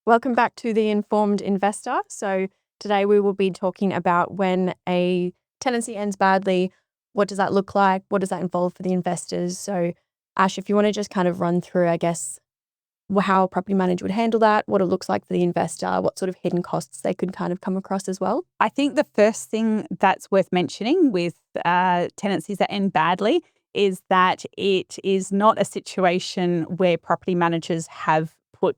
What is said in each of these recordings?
Welcome back to The Informed Investor. So today we will be talking about when a tenancy ends badly, what does that look like? What does that involve for the investors? So Ash, if you want to just kind of run through, I guess, how a property manager would handle that, what it looks like for the investor, what sort of hidden costs they could kind of come across as well. I think the first thing that's worth mentioning with tenancies that end badly is that it is not a situation where property managers have put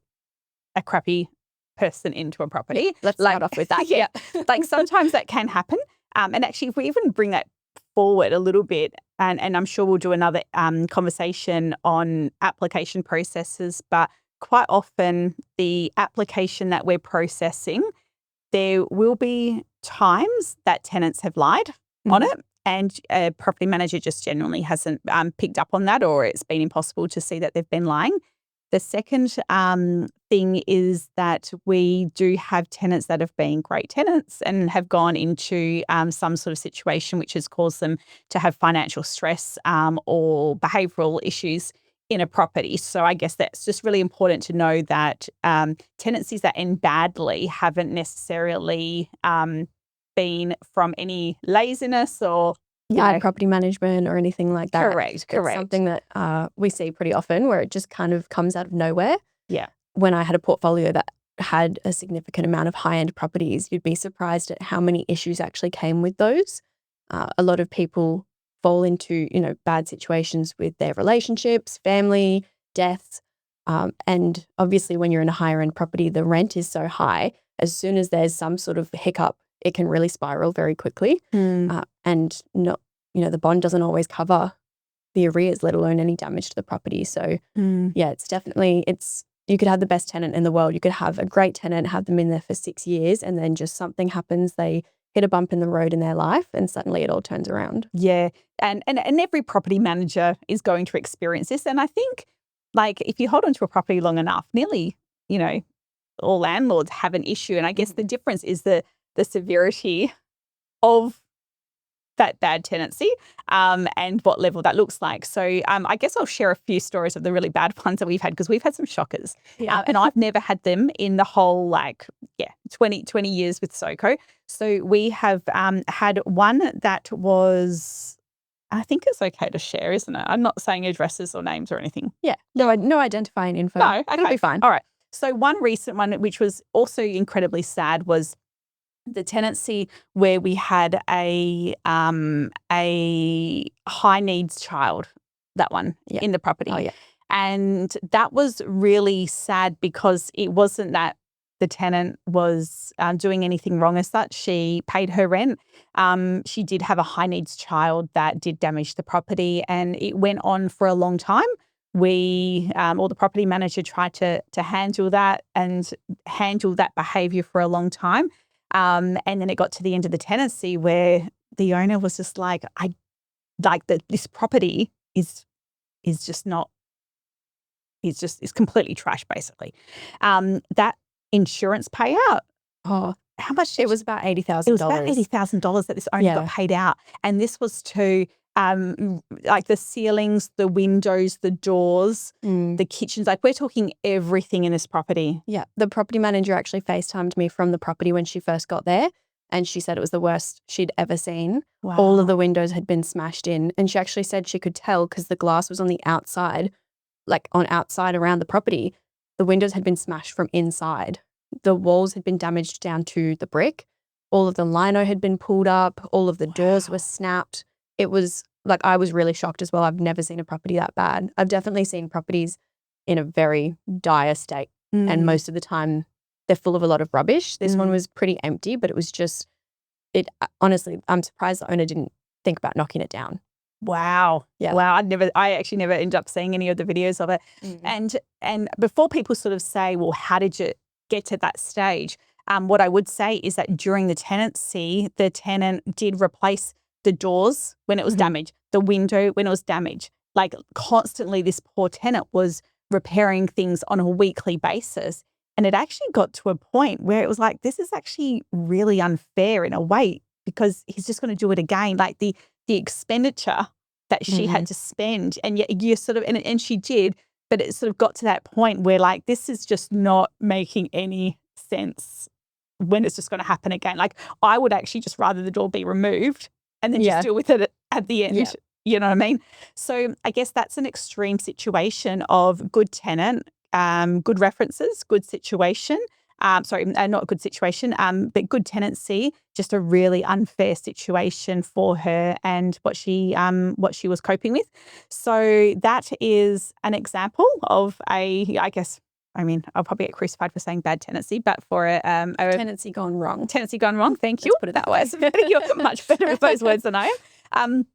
a crappy person into a property. Let's start off with that. Yeah. Like sometimes that can happen. And actually, if we even bring that forward a little bit, and I'm sure we'll do another conversation on application processes, but quite often the application that we're processing, there will be times that tenants have lied on it, and a property manager just generally hasn't picked up on that, or it's been impossible to see that they've been lying. The second thing is that we do have tenants that have been great tenants and have gone into some sort of situation which has caused them to have financial stress or behavioural issues in a property. So I guess that's just really important to know that tenancies that end badly haven't necessarily been from any laziness or property management or anything like that. Correct. It's something that we see pretty often where it just kind of comes out of nowhere. Yeah. When I had a portfolio that had a significant amount of high-end properties, you'd be surprised at how many issues actually came with those. A lot of people fall into, bad situations with their relationships, family, deaths. And obviously when you're in a higher end property, the rent is so high. As soon as there's some sort of hiccup, it can really spiral very quickly. And not, the bond doesn't always cover the arrears, let alone any damage to the property. So yeah, you could have the best tenant in the world. You could have a great tenant, have them in there for 6 years, and then just something happens. They hit a bump in the road in their life and suddenly it all turns around. Yeah. And every property manager is going to experience this. And I think if you hold on to a property long enough, nearly, all landlords have an issue. And I guess the difference is the severity of that bad tenancy and what level that looks like. So I guess I'll share a few stories of the really bad ones that we've had, because we've had some shockers. Yeah. And I've never had them in the whole 20 years with SoCo. So we have had one that was, I think it's okay to share, isn't it? I'm not saying addresses or names or anything. Yeah. No identifying info. No, okay. It'll be fine. All right. So one recent one, which was also incredibly sad, was the tenancy where we had a high needs child, that one in the property. Oh, yeah. And that was really sad because it wasn't that the tenant was doing anything wrong as such. She paid her rent. She did have a high needs child that did damage the property, and it went on for a long time. We, or the property manager, tried to handle that and handle that behaviour for a long time. And then it got to the end of the tenancy where the owner was just like, this property is just not, is completely trash, basically. That insurance payout. Oh, how much? It was about $80,000. It was about $80,000 that this owner got paid out. And this was to the ceilings, the windows, the doors, the kitchens. We're talking everything in this property. Yeah. The property manager actually FaceTimed me from the property when she first got there, and she said it was the worst she'd ever seen. Wow. All of the windows had been smashed in, and she actually said she could tell because the glass was on the outside, outside around the property. The windows had been smashed from inside. The walls had been damaged down to the brick. All of the lino had been pulled up. All of the doors were snapped. It was I was really shocked as well. I've never seen a property that bad. I've definitely seen properties in a very dire state. And most of the time they're full of a lot of rubbish. This one was pretty empty, but it was just, honestly, I'm surprised the owner didn't think about knocking it down. Wow. Yeah. Wow. I actually never ended up seeing any of the videos of it. And before people sort of say, well, how did you get to that stage? What I would say is that during the tenancy, the tenant did replace the doors when it was damaged, the window when it was damaged. Constantly, this poor tenant was repairing things on a weekly basis. And it actually got to a point where it was this is actually really unfair in a way, because he's just going to do it again. The expenditure that she had to spend, and yet you sort of, and she did, but it sort of got to that point where like, this is just not making any sense when it's just going to happen again. Like, I would actually just rather the door be removed and then just deal with it at the end. Yeah. You know what I mean? So I guess that's an extreme situation of good tenant, good references, good situation. Not a good situation, but good tenancy, just a really unfair situation for her and what she was coping with. So that is an example of I guess, I mean, I'll probably get crucified for saying bad tenancy, but for a Tenancy gone wrong. Tenancy gone wrong. Thank you. Let's put it that way. You're much better at those words than I am.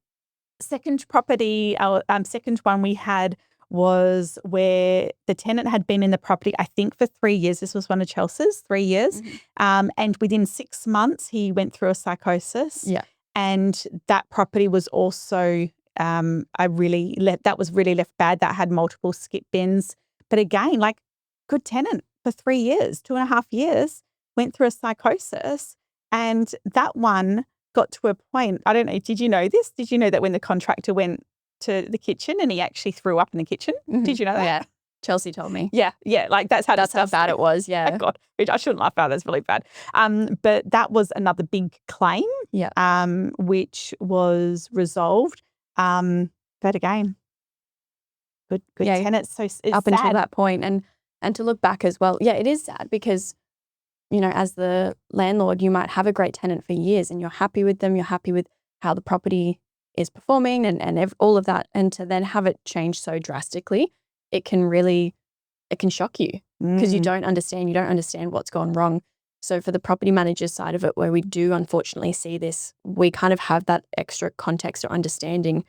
Second property, our second one we had was where the tenant had been in the property, I think, for 3 years. This was one of Chelsea's, 3 years. And within 6 months, he went through a psychosis. Yeah. And that property was also, that was really left bad. That had multiple skip bins. But again, like, good tenant for 3 years, 2.5 years, went through a psychosis. And that one got to a point, I don't know, did you know this? Did you know that when the contractor went to the kitchen and he actually threw up in the kitchen? Did you know that? Yeah. Chelsea told me. Yeah. Like that's how bad it was. Yeah. Oh God, which I shouldn't laugh about. That's really bad. But that was another big claim. Yeah. Which was resolved. But again, good tenants. So it's up sad. Until that point, and to look back as well. Yeah, it is sad because, you know, as the landlord, you might have a great tenant for years and you're happy with them. You're happy with how the property is performing and all of that. And to then have it change so drastically, it can shock you because you don't understand what's gone wrong. So for the property manager's side of it, where we do unfortunately see this, we kind of have that extra context or understanding,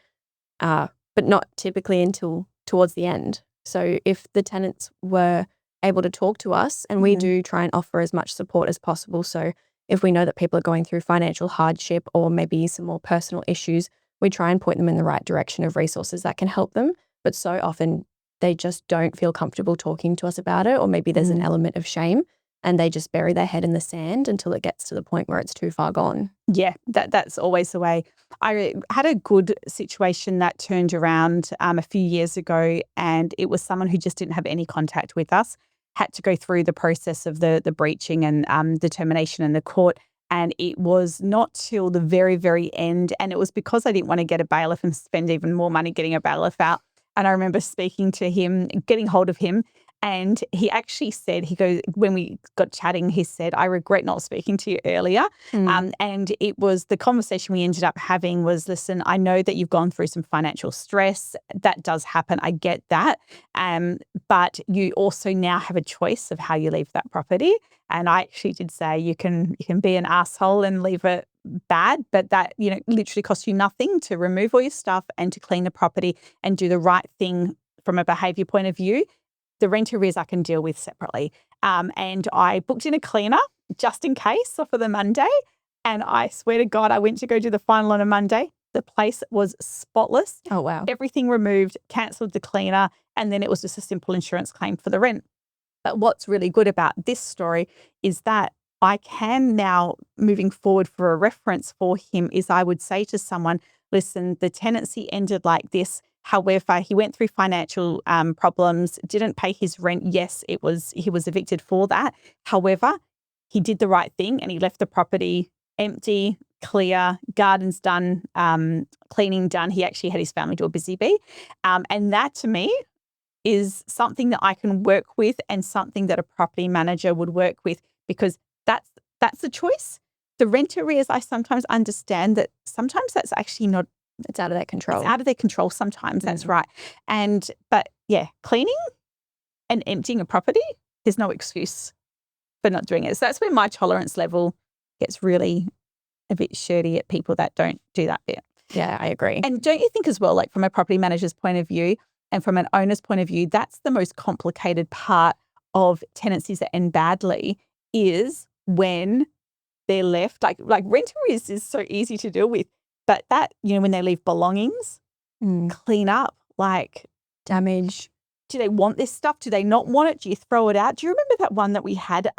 but not typically until towards the end. So if the tenants were able to talk to us, and we do try and offer as much support as possible. So if we know that people are going through financial hardship or maybe some more personal issues, we try and point them in the right direction of resources that can help them. But so often they just don't feel comfortable talking to us about it, or maybe there's an element of shame and they just bury their head in the sand until it gets to the point where it's too far gone. Yeah, that's always the way. I had a good situation that turned around a few years ago, and it was someone who just didn't have any contact with us, had to go through the process of the breaching and determination in the court. And it was not till the very, very end. And it was because I didn't want to get a bailiff and spend even more money getting a bailiff out. And I remember speaking to him, getting hold of him. And he actually said, he goes, when we got chatting, he said, I regret not speaking to you earlier. And it was the conversation we ended up having was, listen, I know that you've gone through some financial stress. That does happen. I get that. But you also now have a choice of how you leave that property. And I actually did say you can be an asshole and leave it bad, but that, you know, literally costs you nothing to remove all your stuff and to clean the property and do the right thing from a behaviour point of view. The rent arrears I can deal with separately. And I booked in a cleaner just in case for the Monday. And I swear to God, I went to go do the final on a Monday. The place was spotless. Oh, wow. Everything removed, cancelled the cleaner, and then it was just a simple insurance claim for the rent. But what's really good about this story is that I can now, moving forward for a reference for him, is I would say to someone, listen, the tenancy ended like this. However, he went through financial problems, didn't pay his rent. Yes, he was evicted for that. However, he did the right thing and he left the property empty, clear, gardens done, cleaning done. He actually had his family do a busy bee. And that to me is something that I can work with and something that a property manager would work with, because that's a choice. The rent arrears, I sometimes understand that sometimes that's actually not. It's out of their control. It's out of their control sometimes, that's right. But yeah, cleaning and emptying a property, there's no excuse for not doing it. So that's where my tolerance level gets really a bit shirty at people that don't do that bit. Yeah, I agree. And don't you think as well, like from a property manager's point of view and from an owner's point of view, that's the most complicated part of tenancies that end badly is when they're left, like rent arrears is so easy to deal with. But that, you know, when they leave belongings, clean up, like damage. Do they want this stuff? Do they not want it? Do you throw it out? Do you remember that one that we had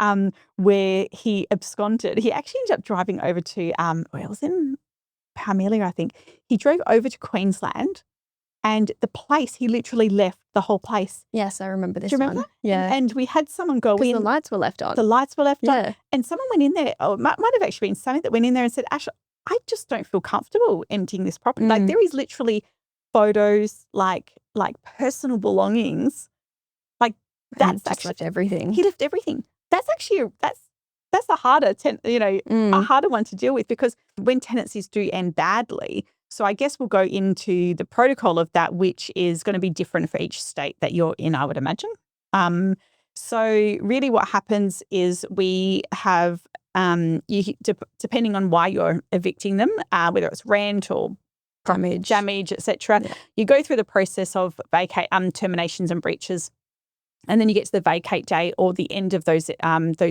where he absconded? He actually ended up driving over to, it was in Parmelia, I think. He drove over to Queensland And the place, he literally left the whole place. Yes, I remember this Do you remember one. that? Yeah. And we had someone go Because in. the lights were left on. The lights were left on. Yeah. And someone went in there, or it might have actually been Sammy that went in there and said, Ash, I just don't feel comfortable emptying this property. Like there is literally photos, like personal belongings. Like that's just actually left everything. He left everything. That's actually that's a harder a harder one to deal with, because when tenancies do end badly. So I guess we'll go into the protocol of that, which is going to be different for each state that you're in, I would imagine. So really what happens is we have, depending on why you're evicting them, whether it's rent or damage, etc. Yeah. You go through the process of terminations and breaches, and then you get to the vacate date or the end of those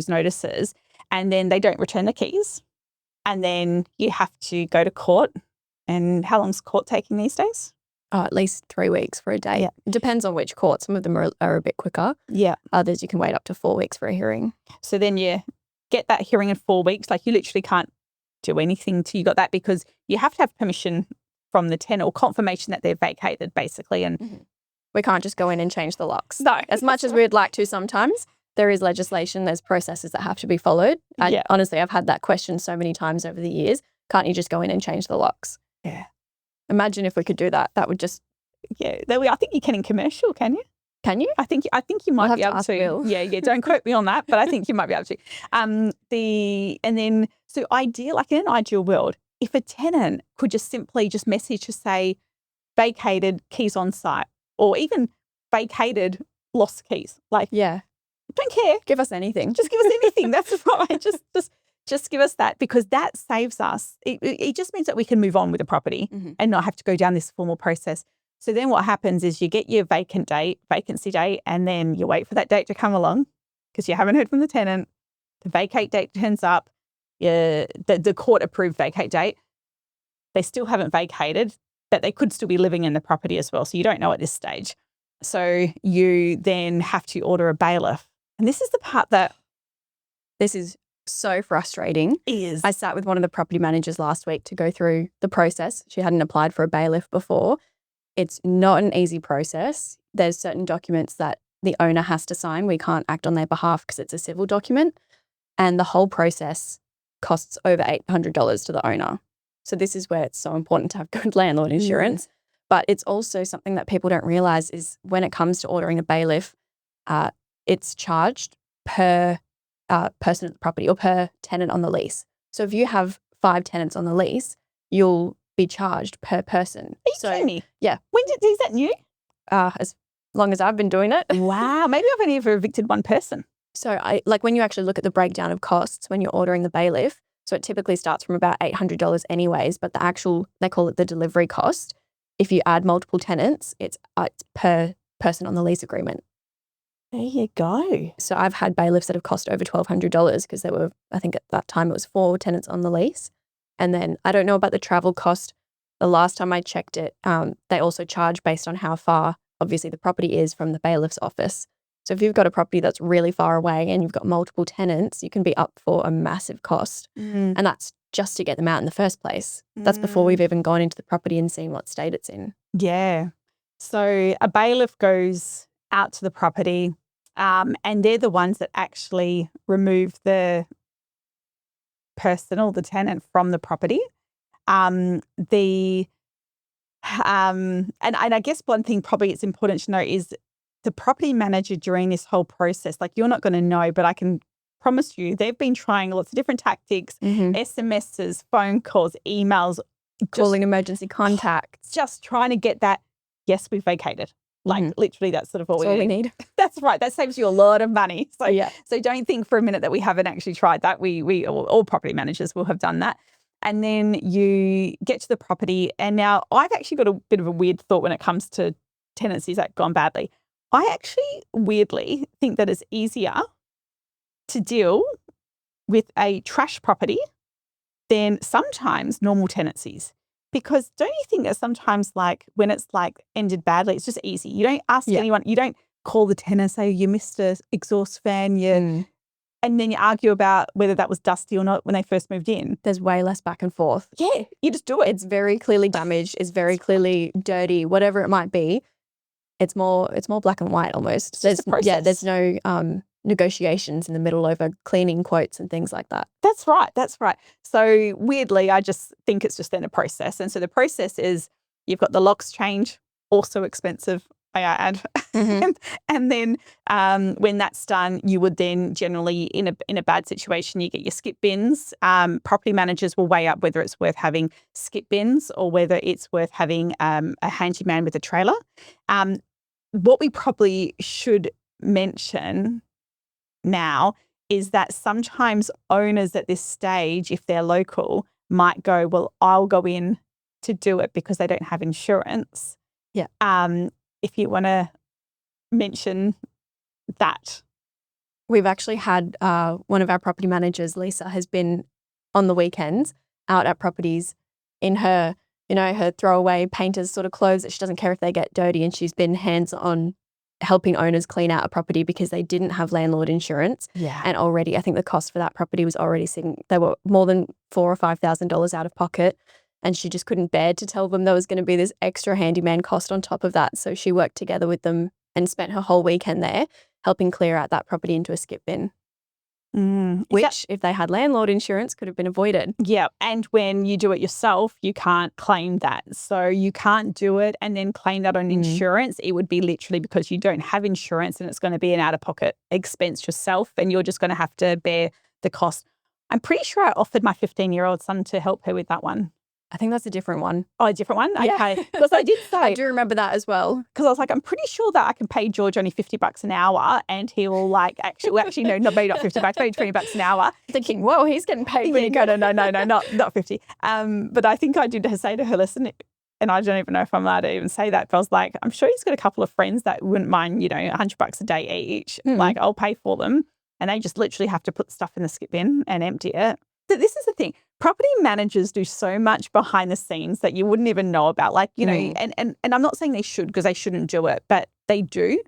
notices, and then they don't return the keys, and then you have to go to court. And how long's court taking these days? Oh, at least 3 weeks for a date. Yeah. It depends on which court. Some of them are a bit quicker. Yeah. Others you can wait up to 4 weeks for a hearing. So then you get that hearing in 4 weeks. Like you literally can't do anything till you got that, because you have to have permission from the tenant or confirmation that they're vacated, basically. And we can't just go in and change the locks. No. As much as we'd like to sometimes, there is legislation, there's processes that have to be followed. And honestly, I've had that question so many times over the years. Can't you just go in and change the locks? Yeah. Imagine if we could do that. That would just... Yeah. I think you can in commercial, can you? Can you? I think you might be able to. Bill. Yeah. Don't quote me on that, but I think you might be able to. So ideal, like in an ideal world, if a tenant could just simply just message to say vacated, keys on site, or even vacated, lost keys. Like, don't care. Give us anything. Just give us anything. That's right. Just give us that, because that saves us. It just means that we can move on with the property and not have to go down this formal process. So then what happens is you get your vacancy date, and then you wait for that date to come along because you haven't heard from the tenant. The vacate date turns up, the court-approved vacate date. They still haven't vacated, but they could still be living in the property as well. So you don't know at this stage. So you then have to order a bailiff. And this is the part that... This is so frustrating. Is. I sat with one of the property managers last week to go through the process. She hadn't applied for a bailiff before. It's not an easy process. There's certain documents that the owner has to sign. We can't act on their behalf because it's a civil document. And the whole process costs over $800 to the owner. So this is where it's so important to have good landlord insurance. But it's also something that people don't realise is when it comes to ordering a bailiff, it's charged per person at the property or per tenant on the lease. So if you have 5 tenants on the lease, you'll be charged per person. Are you kidding me? Yeah. Is that new? As long as I've been doing it. Wow. Maybe I've only ever evicted one person. So when you actually look at the breakdown of costs when you're ordering the bailiff, so it typically starts from about $800 anyways, but the actual, they call it the delivery cost. If you add multiple tenants, it's per person on the lease agreement. There you go. So I've had bailiffs that have cost over $1,200 because there were, I think at that time it was 4 tenants on the lease. And then I don't know about the travel cost. The last time I checked it, they also charge based on how far, obviously, the property is from the bailiff's office. So if you've got a property that's really far away and you've got multiple tenants, you can be up for a massive cost. And that's just to get them out in the first place. That's before we've even gone into the property and seen what state it's in. Yeah. So a bailiff goes out to the property, and they're the ones that actually remove the person or the tenant from the property. And I guess one thing probably it's important to know is the property manager during this whole process, like you're not going to know, but I can promise you they've been trying lots of different tactics, SMSs, phone calls, emails. Calling emergency contacts. Just trying to get that, yes, we've vacated. Like literally that's sort of all we need. That's right. That saves you a lot of money. So so don't think for a minute that we haven't actually tried that. We all property managers will have done that. And then you get to the property. And now I've actually got a bit of a weird thought when it comes to tenancies that gone badly. I actually weirdly think that it's easier to deal with a trash property than sometimes normal tenancies. Because don't you think that sometimes like when it's like ended badly, it's just easy. You don't ask anyone, you don't call the tenant, say you missed a exhaust fan, and And then you argue about whether that was dusty or not when they first moved in. There's way less back and forth. Yeah, you just do it. It's very clearly damaged. It's very clearly dirty, whatever it might be. It's more black and white almost. It's just a process. There's no negotiations in the middle over cleaning quotes and things like that. That's right. That's right. So weirdly, I just think it's just then a process. And so the process is you've got the locks change, also expensive, may I add. Mm-hmm. And then when that's done, you would then generally, in a bad situation, you get your skip bins. Property managers will weigh up whether it's worth having skip bins or whether it's worth having a handyman with a trailer. What we probably should mention now is that sometimes owners at this stage, if they're local, might go, well, I'll go in to do it because they don't have insurance. Yeah. If you want to mention that. We've actually had one of our property managers, Lisa, has been on the weekends out at properties in her, her throwaway painter's sort of clothes that she doesn't care if they get dirty, and she's been hands-on helping owners clean out a property because they didn't have landlord insurance. Yeah. And already, I think the cost for that property was already they were more than $4,000 or $5,000 out of pocket. And she just couldn't bear to tell them there was going to be this extra handyman cost on top of that. So she worked together with them and spent her whole weekend there helping clear out that property into a skip bin. Which, if they had landlord insurance, could have been avoided. Yeah. And when you do it yourself, you can't claim that. So you can't do it and then claim that on insurance. It would be literally because you don't have insurance and it's going to be an out-of-pocket expense yourself and you're just going to have to bear the cost. I'm pretty sure I offered my 15-year-old son to help her with that one. I think that's a different one. Oh, a different one? Yeah. Okay. Because I did say. I do remember that as well. Because I was like, I'm pretty sure that I can pay George only $50 an hour and he will actually, no, maybe not $50, maybe $20 an hour. Thinking, whoa, he's getting paid when he go, no, not 50. But I think I did say to her, listen, and I don't even know if I'm allowed to even say that, but I was like, I'm sure he's got a couple of friends that wouldn't mind, $100 a day each. Like, I'll pay for them. And they just literally have to put stuff in the skip bin and empty it. So this is the thing. Property managers do so much behind the scenes that you wouldn't even know about. Like, and I'm not saying they should because they shouldn't do it, but they do.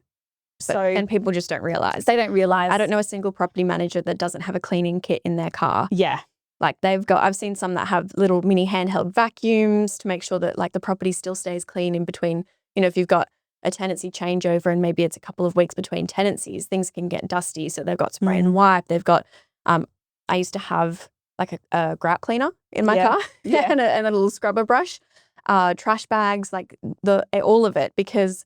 And people just don't realise. They don't realise. I don't know a single property manager that doesn't have a cleaning kit in their car. Yeah. Like I've seen some that have little mini handheld vacuums to make sure that like the property still stays clean in between, if you've got a tenancy changeover and maybe it's a couple of weeks between tenancies, things can get dusty. So they've got spray and wipe. They've got, I used to have like a grout cleaner in my car and a little scrubber brush, trash bags, like all of it, because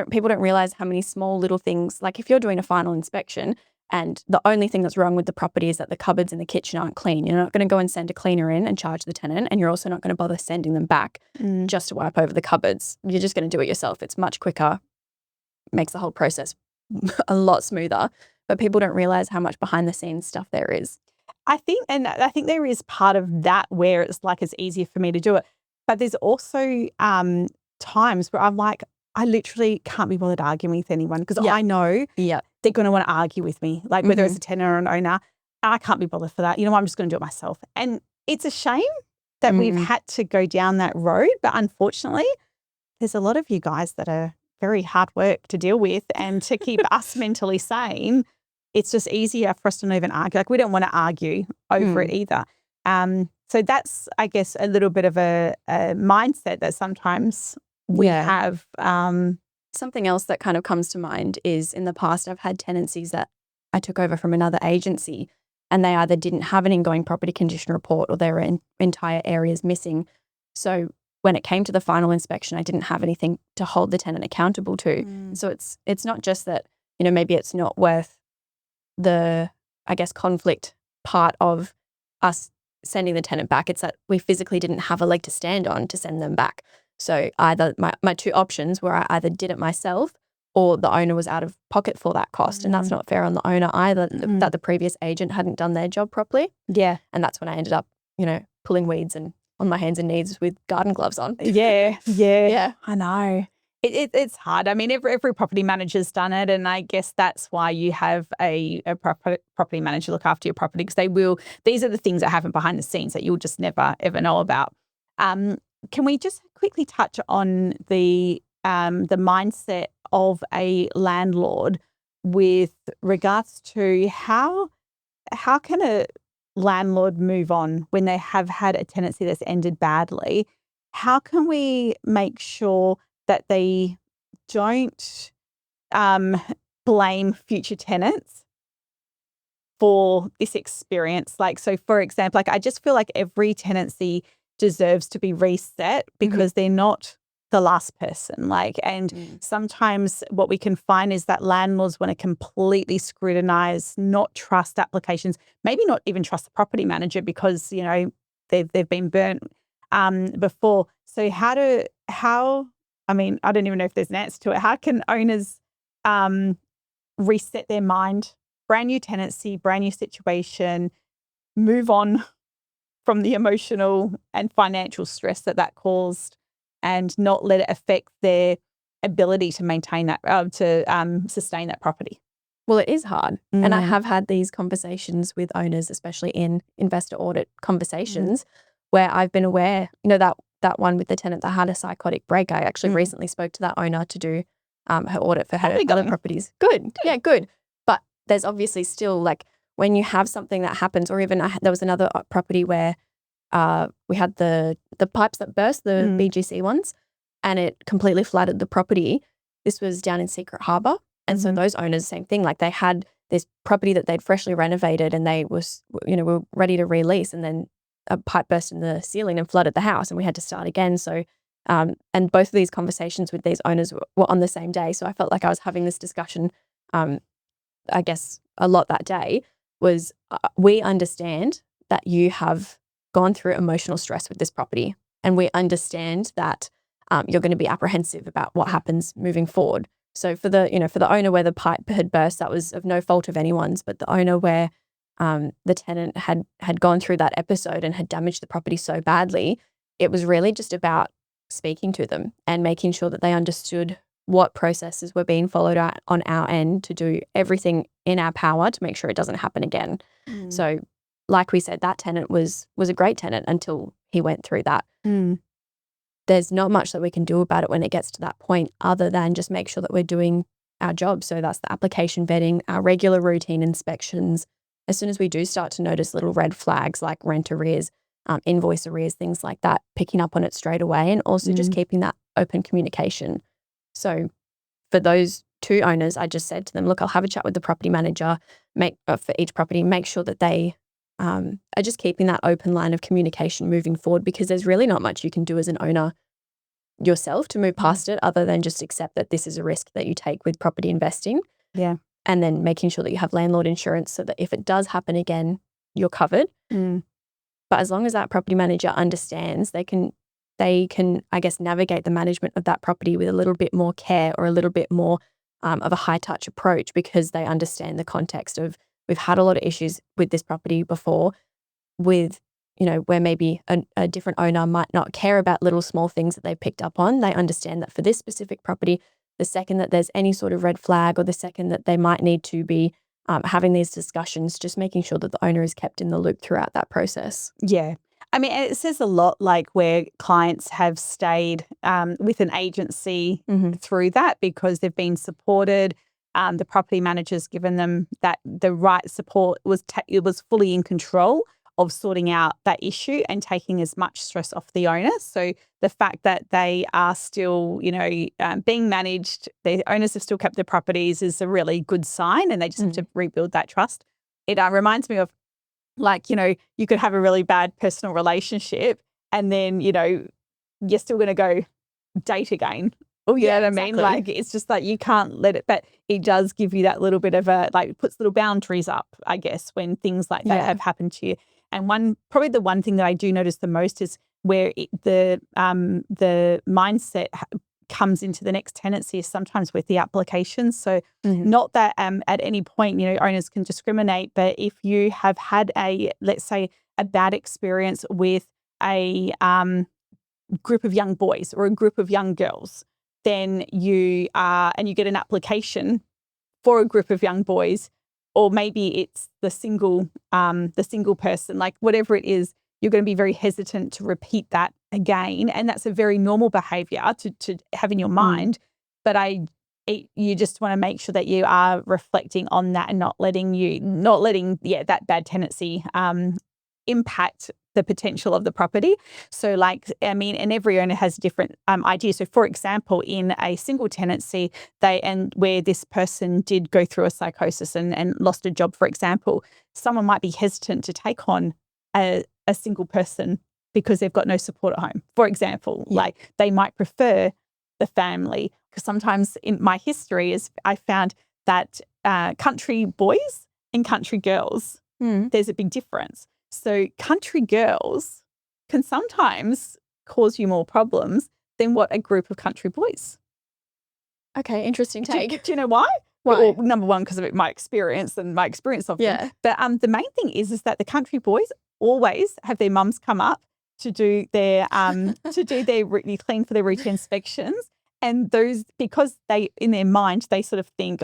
people don't realize how many small little things, like if you're doing a final inspection and the only thing that's wrong with the property is that the cupboards in the kitchen aren't clean, you're not going to go and send a cleaner in and charge the tenant, and you're also not going to bother sending them back just to wipe over the cupboards. You're just going to do it yourself. It's much quicker, makes the whole process a lot smoother, but people don't realize how much behind the scenes stuff there is. I think there is part of that where it's like it's easier for me to do it. But there's also times where I'm like, I literally can't be bothered arguing with anyone because I know they're going to want to argue with me, like whether it's a tenant or an owner. I can't be bothered for that. I'm just going to do it myself. And it's a shame that we've had to go down that road. But unfortunately, there's a lot of you guys that are very hard work to deal with and to keep us mentally sane. It's just easier for us to not even argue. Like we don't want to argue over it either. So that's, I guess, a little bit of a mindset that sometimes we have. Something else that kind of comes to mind is in the past I've had tenancies that I took over from another agency and they either didn't have an ingoing property condition report or there were entire areas missing. So when it came to the final inspection, I didn't have anything to hold the tenant accountable to. So it's not just that, maybe it's not worth the, I guess, conflict part of us sending the tenant back. It's that we physically didn't have a leg to stand on to send them back. So either my two options were I either did it myself or the owner was out of pocket for that cost. And that's not fair on the owner either, that the previous agent hadn't done their job properly. Yeah. And that's when I ended up, pulling weeds and on my hands and knees with garden gloves on. Yeah. I know. It's hard. I mean, every property manager's done it, and I guess that's why you have a property manager look after your property, because these are the things that happen behind the scenes that you'll just never, ever know about. Can we just quickly touch on the mindset of a landlord with regards to how how can a landlord move on when they have had a tenancy that's ended badly? How can we make sure that they don't blame future tenants for this experience? Like, so for example, like I just feel like every tenancy deserves to be reset because they're not the last person. Like, and sometimes what we can find is that landlords want to completely scrutinize, not trust applications, maybe not even trust the property manager because, you know, they've been burnt before. So I mean, I don't even know if there's an answer to it. How can owners reset their mind, brand new tenancy, brand new situation, move on from the emotional and financial stress that caused, and not let it affect their ability to maintain that, sustain that property? Well, it is hard. And I have had these conversations with owners, especially in investor audit conversations, where I've been aware, you know, that one with the tenant that had a psychotic break. I actually recently spoke to that owner to do her audit for her other properties. Good. Yeah, good. But there's obviously still, like, when you have something that happens, or even there was another property where we had the pipes that burst, the BGC ones, and it completely flooded the property. This was down in Secret Harbour. And so those owners, same thing, like they had this property that they'd freshly renovated and they were ready to release, and then a pipe burst in the ceiling and flooded the house and we had to start again. So, and both of these conversations with these owners were on the same day. So I felt like I was having this discussion, I guess, a lot that day was we understand that you have gone through emotional stress with this property, and we understand that you're going to be apprehensive about what happens moving forward. So for the owner where the pipe had burst, that was of no fault of anyone's, but the owner where the tenant had gone through that episode and had damaged the property so badly, it was really just about speaking to them and making sure that they understood what processes were being followed out on our end to do everything in our power to make sure it doesn't happen again. So like we said, that tenant was a great tenant until he went through that. There's not much that we can do about it when it gets to that point other than just make sure that we're doing our job. So that's the application vetting, our regular routine inspections. As soon as we do start to notice little red flags like rent arrears, invoice arrears, things like that, picking up on it straight away, and also just keeping that open communication. So for those two owners, I just said to them, look, I'll have a chat with the property manager, for each property, make sure that they are just keeping that open line of communication moving forward, because there's really not much you can do as an owner yourself to move past it other than just accept that this is a risk that you take with property investing. Yeah. And then making sure that you have landlord insurance so that if it does happen again, you're covered. But as long as that property manager understands, they can, I guess, navigate the management of that property with a little bit more care or a little bit more of a high touch approach, because they understand the context of, we've had a lot of issues with this property before with, where maybe a different owner might not care about little small things that they've picked up on. They understand that for this specific property, the second that there's any sort of red flag or the second that they might need to be having these discussions, just making sure that the owner is kept in the loop throughout that process. Yeah. I mean, it says a lot, like where clients have stayed with an agency through that because they've been supported. The property manager's given them the right support, it was fully in control of sorting out that issue and taking as much stress off the owner. So the fact that they are still, being managed, the owners have still kept their properties is a really good sign, and they just have to rebuild that trust. It reminds me of, like, you could have a really bad personal relationship and then, you're still going to go date again. Oh, you know what I mean? Exactly. Like, it's just like you can't let it, but it does give you that little bit of it puts little boundaries up, I guess, when things like that have happened to you. And probably the one thing that I do notice the most is where the mindset comes into the next tenancy is sometimes with the applications. So not that at any point, owners can discriminate, but if you have had let's say, a bad experience with a group of young boys or a group of young girls, then you get an application for a group of young boys, or maybe it's the single person, like whatever it is, you're going to be very hesitant to repeat that again. And that's a very normal behavior to have in your mind. But I you just want to make sure that you are reflecting on that and not letting that bad tenancy impact the potential of the property. So and every owner has different ideas. So for example, in a single tenancy, where this person did go through a psychosis and lost a job, for example, someone might be hesitant to take on a single person because they've got no support at home. For example, they might prefer the family, because sometimes in my history is I found that country boys and country girls, there's a big difference. So country girls can sometimes cause you more problems than what a group of country boys. Okay, interesting take. Do you know why? Why? Well, number one, because of my experience of them. But the main thing is that the country boys always have their mums come up to do their clean for their routine inspections, and those, because they, in their mind, they sort of think,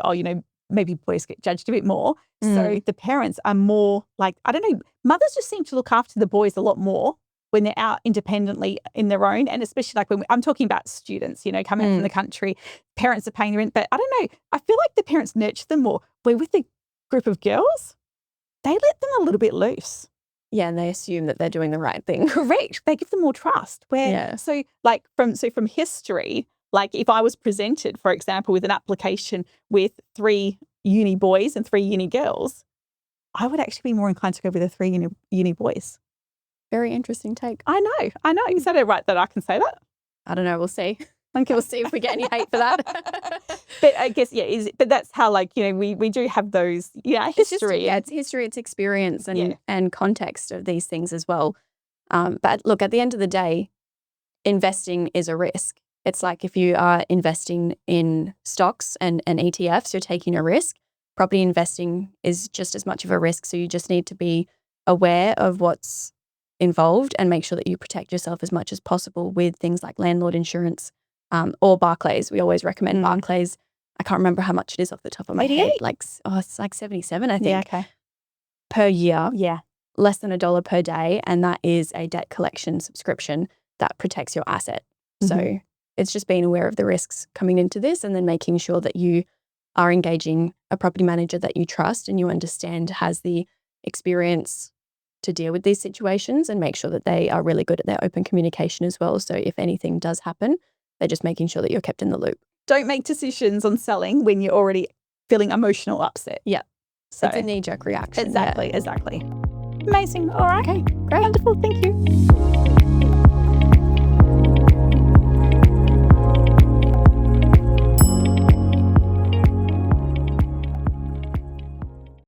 maybe boys get judged a bit more. So the parents are more like, I don't know, mothers just seem to look after the boys a lot more when they're out independently in their own. And especially when I'm talking about students, coming out from the country, parents are paying the rent. But I don't know, I feel like the parents nurture them more. Where with the group of girls, they let them a little bit loose. Yeah, and they assume that they're doing the right thing. Correct. They give them more trust. From history, if I was presented, for example, with an application with 3 uni boys and 3 uni girls, I would actually be more inclined to go with the 3 uni boys. Very interesting take. I know. Is that right that I can say that? I don't know. We'll see. Okay. We'll see if we get any hate for that. But I guess, but that's how, we do have those, history. It's history, it's experience and context of these things as well. But look, at the end of the day, investing is a risk. It's like if you are investing in stocks and ETFs, you're taking a risk. Property investing is just as much of a risk. So you just need to be aware of what's involved and make sure that you protect yourself as much as possible with things like landlord insurance or Barclays. We always recommend Barclays. I can't remember how much it is off the top of my head. It's like 77, I think. Yeah, okay. Per year. Yeah. Less than $1 per day. And that is a debt collection subscription that protects your asset. So it's just being aware of the risks coming into this and then making sure that you are engaging a property manager that you trust and you understand has the experience to deal with these situations, and make sure that they are really good at their open communication as well. So if anything does happen, they're just making sure that you're kept in the loop. Don't make decisions on selling when you're already feeling emotional upset. Yeah. So it's a knee-jerk reaction. Exactly. Amazing. All right. Okay, great. Wonderful. Thank you.